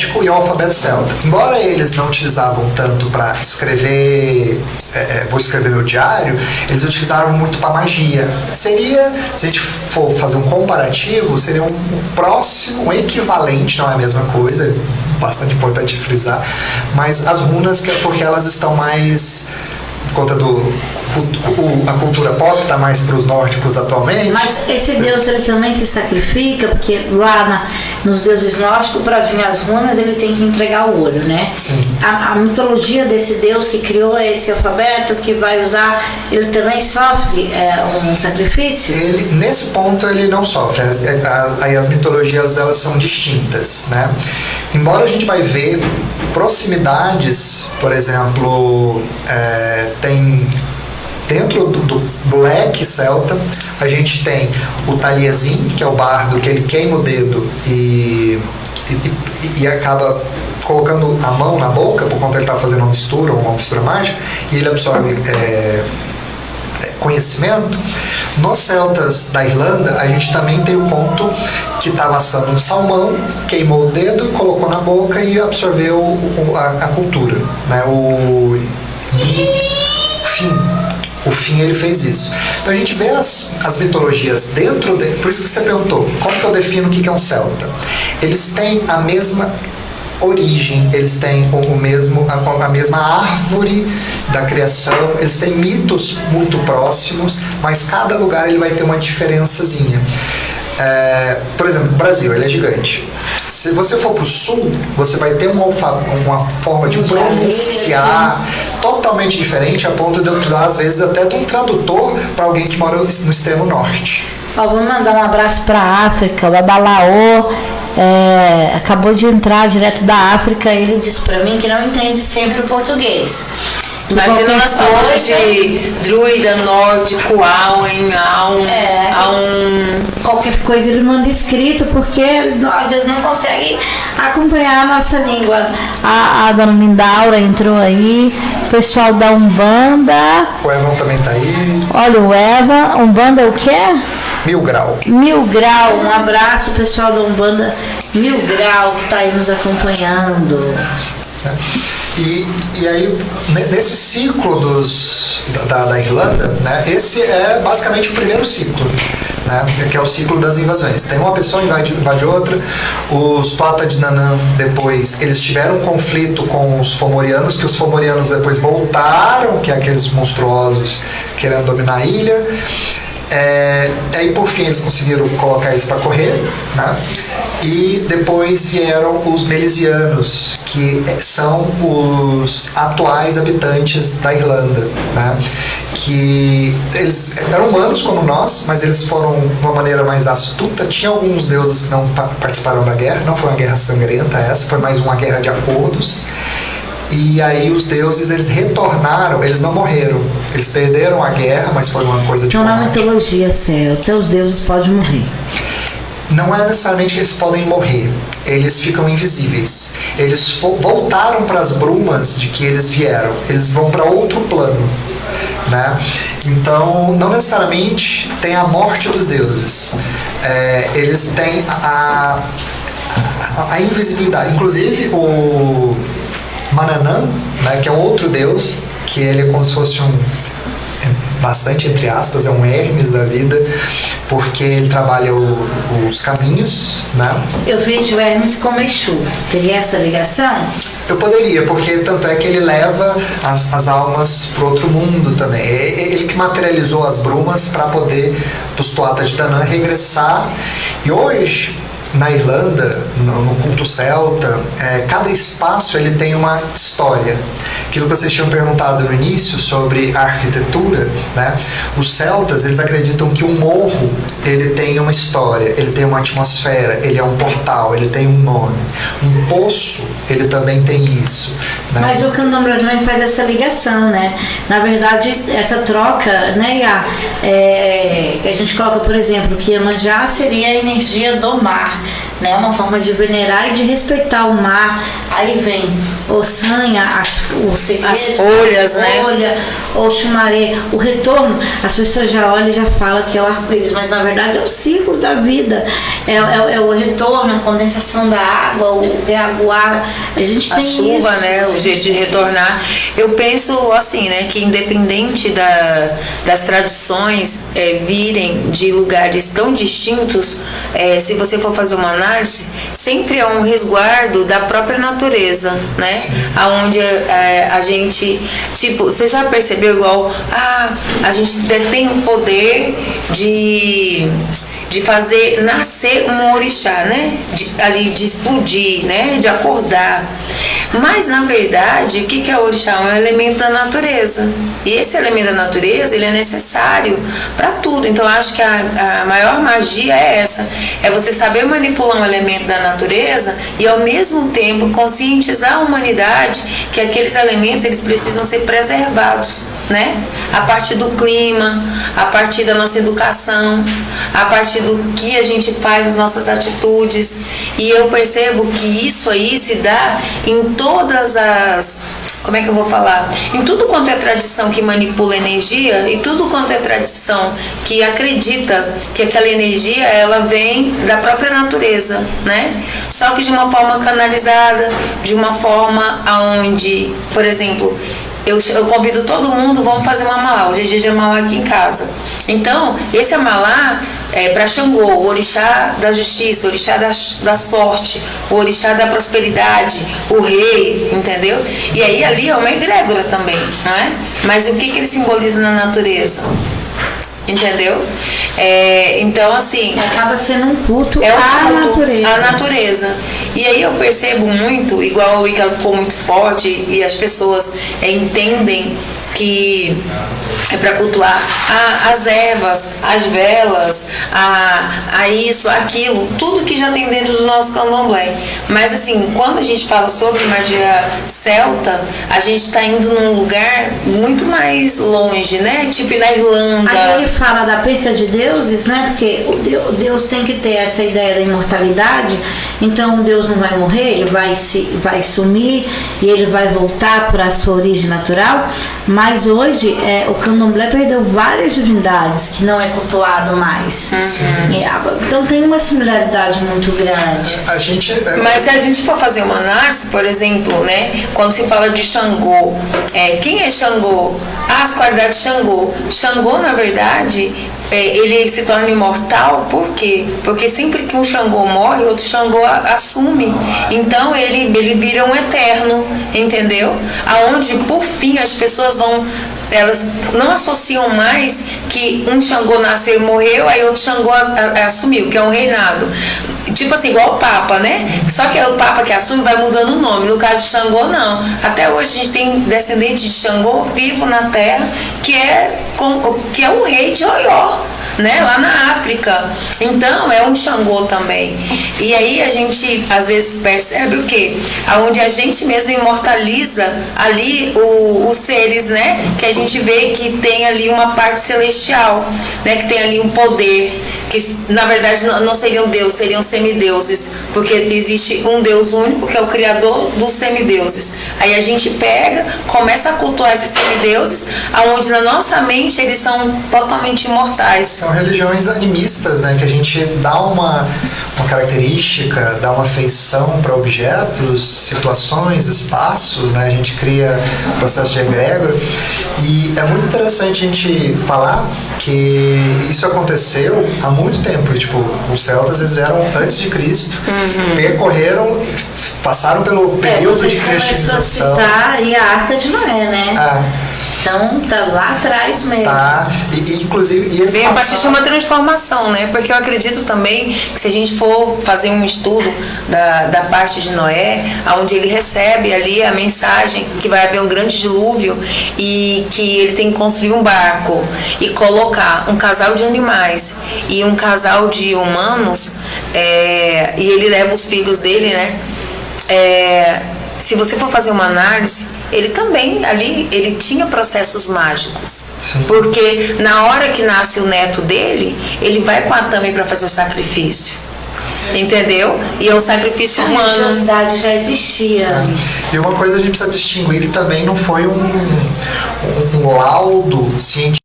e o alfabeto celta. Embora eles não utilizavam tanto para escrever, vou escrever meu diário, eles utilizavam muito para magia. Seria, se a gente for fazer um comparativo, seria um próximo, um equivalente, não é a mesma coisa, bastante importante frisar, mas as runas, que é porque elas estão mais, por conta a cultura pop está mais para os nórdicos atualmente. Mas esse deus, ele também se sacrifica, porque lá nos deuses nórdicos, para vir as runas, ele tem que entregar o olho, né? Sim. A mitologia desse deus que criou esse alfabeto, que vai usar, ele também sofre um sacrifício? Ele, nesse ponto, ele não sofre. Aí as mitologias, elas são distintas, né? Embora a gente vai ver proximidades, por exemplo, tem dentro do leque celta, a gente tem o Taliesin, que é o bardo que ele queima o dedo e acaba colocando a mão na boca, por conta ele está fazendo uma mistura mágica, e ele absorve conhecimento. Nos celtas da Irlanda, a gente também tem o ponto que está assando um salmão, queimou o dedo, colocou na boca e absorveu a cultura, né? O fim ele fez isso. Então a gente vê as mitologias dentro por isso que você perguntou, como que eu defino o que é um celta? Eles têm a mesma origem, eles têm a mesma árvore da criação, eles têm mitos muito próximos, mas cada lugar ele vai ter uma diferençazinha. Por exemplo, o Brasil, ele é gigante. Se você for para o sul, você vai ter uma forma de pronunciar totalmente diferente, a ponto de eu precisar, às vezes, até de um tradutor para alguém que mora no extremo norte. Vou mandar um abraço para a África. O Babalaô acabou de entrar direto da África. Ele disse para mim que não entende sempre o português. Imagina umas palavras de druida, nórdico, Auen, qualquer coisa ele manda escrito, porque às vezes não consegue acompanhar a nossa língua. A dona Mindaura entrou aí, o pessoal da Umbanda. O Evan também tá aí. Olha o Evan, Umbanda é o quê? Mil Grau, um abraço pessoal da Umbanda Mil Grau, que está aí nos acompanhando. E aí, nesse ciclo da Irlanda, né, esse é basicamente o primeiro ciclo, né, que é o ciclo das invasões. Tem uma pessoa invade outra. Os Tuatha de Danann, depois, eles tiveram um conflito com os Fomorianos, que os Fomorianos depois voltaram, que é aqueles monstruosos querendo dominar a ilha. Aí por fim eles conseguiram colocar eles para correr, né? E depois vieram os Melisianos, que são os atuais habitantes da Irlanda, né? Que eles eram humanos como nós, mas eles foram de uma maneira mais astuta. Tinha alguns deuses que não participaram da guerra, não foi uma guerra sangrenta essa, foi mais uma guerra de acordos. E aí os deuses, eles retornaram, eles não morreram. Eles perderam a guerra, mas foi uma coisa Então, na mitologia celta, os deuses podem morrer. Não é necessariamente que eles podem morrer, eles ficam invisíveis. Eles voltaram para as brumas de que eles vieram, eles vão para outro plano, né? Então, não necessariamente tem a morte dos deuses. Eles têm a invisibilidade. Inclusive, o Mananã, né, que é outro deus, que ele é como se fosse bastante entre aspas, é um Hermes da vida, porque ele trabalha os caminhos, né? Eu vejo Hermes como Exu. Teria essa ligação? Eu poderia, porque tanto é que ele leva as almas para outro mundo também. É ele que materializou as brumas para poder os Tuatha de Danann regressar. E hoje, na Irlanda, no culto celta, cada espaço ele tem uma história. Aquilo que vocês tinham perguntado no início sobre a arquitetura, né? Os celtas, eles acreditam que um morro, ele tem uma história, ele tem uma atmosfera, ele é um portal, ele tem um nome. Um poço, ele também tem isso, né? Mas o candomblé também faz essa ligação, né? Na verdade, essa troca, né, que a gente coloca, por exemplo, que Iemanjá seria a energia do mar, né? Uma forma de venerar e de respeitar o mar. Aí vem Ossanha, o ceguete, as folhas, né? O chumaré, o retorno. As pessoas já olham e já falam que é o arco-íris, mas na verdade é o ciclo da vida. É o retorno, a condensação da água, o reaguar. A gente tem chuva, isso. né? O jeito de retornar. Eu penso assim, né? Que independente das tradições virem de lugares tão distintos, se você for fazer uma análise, sempre é um resguardo da própria natureza, né? Sim. Aonde a gente, tipo, você já percebeu igual, a gente tem o poder de fazer nascer um orixá, né? De explodir, né? De acordar. Mas, na verdade, o que é o orixá? É um elemento da natureza. E esse elemento da natureza, ele é necessário para tudo. Então, eu acho que a maior magia é essa. É você saber manipular um elemento da natureza e, ao mesmo tempo, conscientizar a humanidade que aqueles elementos, eles precisam ser preservados, né? A partir do clima, a partir da nossa educação, a partir do que a gente faz, as nossas atitudes. E eu percebo que isso aí se dá em todas as... Como é que eu vou falar? Em tudo quanto é tradição que manipula energia e tudo quanto é tradição que acredita que aquela energia, ela vem da própria natureza, né? Só que de uma forma canalizada, de uma forma aonde, por exemplo... Eu convido todo mundo, vamos fazer uma amalá. Hoje é dia de amalá aqui em casa. Então, esse amalá é para Xangô, o orixá da justiça, o orixá da sorte, o orixá da prosperidade, o rei, entendeu? E aí ali é uma egrégora também, não é? Mas o que ele simboliza na natureza? Entendeu? Então, assim... Acaba sendo um culto à natureza. E aí eu percebo muito, igual o Wicca ficou muito forte e as pessoas entendem que é para cultuar as ervas, as velas, a isso, aquilo, tudo que já tem dentro do nosso candomblé. Mas assim, quando a gente fala sobre magia celta, a gente está indo num lugar muito mais longe, né? Tipo na Irlanda. Aí ele fala da perca de deuses, né? Porque o Deus tem que ter essa ideia da imortalidade, então Deus não vai morrer, ele vai sumir e ele vai voltar para a sua origem natural. Mas hoje o candomblé perdeu várias divindades que não é cultuado mais. Então tem uma similaridade muito grande. Mas se a gente for fazer uma análise, por exemplo, né, quando se fala de Xangô, quem é Xangô? As qualidades de Xangô. Xangô, na verdade, ele se torna imortal, por quê? Porque sempre que um Xangô morre, outro Xangô assume. Então ele vira um eterno, entendeu? Aonde, por fim, as pessoas elas não associam mais que um Xangô nasceu e morreu, aí outro Xangô assumiu, que é um reinado. Tipo assim, igual o Papa, né? Só que é o Papa que assume, vai mudando o nome. No caso de Xangô, não. Até hoje a gente tem descendente de Xangô vivo na Terra, que é um rei de Oió, né? Lá na África. Então, é um Xangô também. E aí a gente, às vezes, percebe o quê? Onde a gente mesmo imortaliza ali os seres, né? Que a gente vê que tem ali uma parte celestial, né? Que tem ali um poder, que na verdade não seriam deuses, seriam semideuses, porque existe um Deus único que é o criador dos semideuses. Aí a gente pega, começa a cultuar esses semideuses, aonde na nossa mente eles são totalmente imortais. São religiões animistas, né, que a gente dá uma característica, dá uma feição para objetos, situações, espaços, né, a gente cria processo de egrégora. E é muito interessante a gente falar que isso aconteceu há muito tempo. E, tipo, os celtas, eles vieram antes de Cristo, percorreram, passaram pelo período de cristianização. E a Arca de Noé, né? Então, tá lá atrás mesmo. Tá, e inclusive... Vem a partir de uma transformação, né? Porque eu acredito também que se a gente for fazer um estudo da parte de Noé, onde ele recebe ali a mensagem que vai haver um grande dilúvio e que ele tem que construir um barco e colocar um casal de animais e um casal de humanos, e ele leva os filhos dele, né? Se você for fazer uma análise, ele também ali, ele tinha processos mágicos. Sim. Porque na hora que nasce o neto dele, ele vai com a Tami para fazer o sacrifício. entendeu? E é um sacrifício A humano. religiosidade já existia. E uma coisa a gente precisa distinguir que também não foi um laudo científico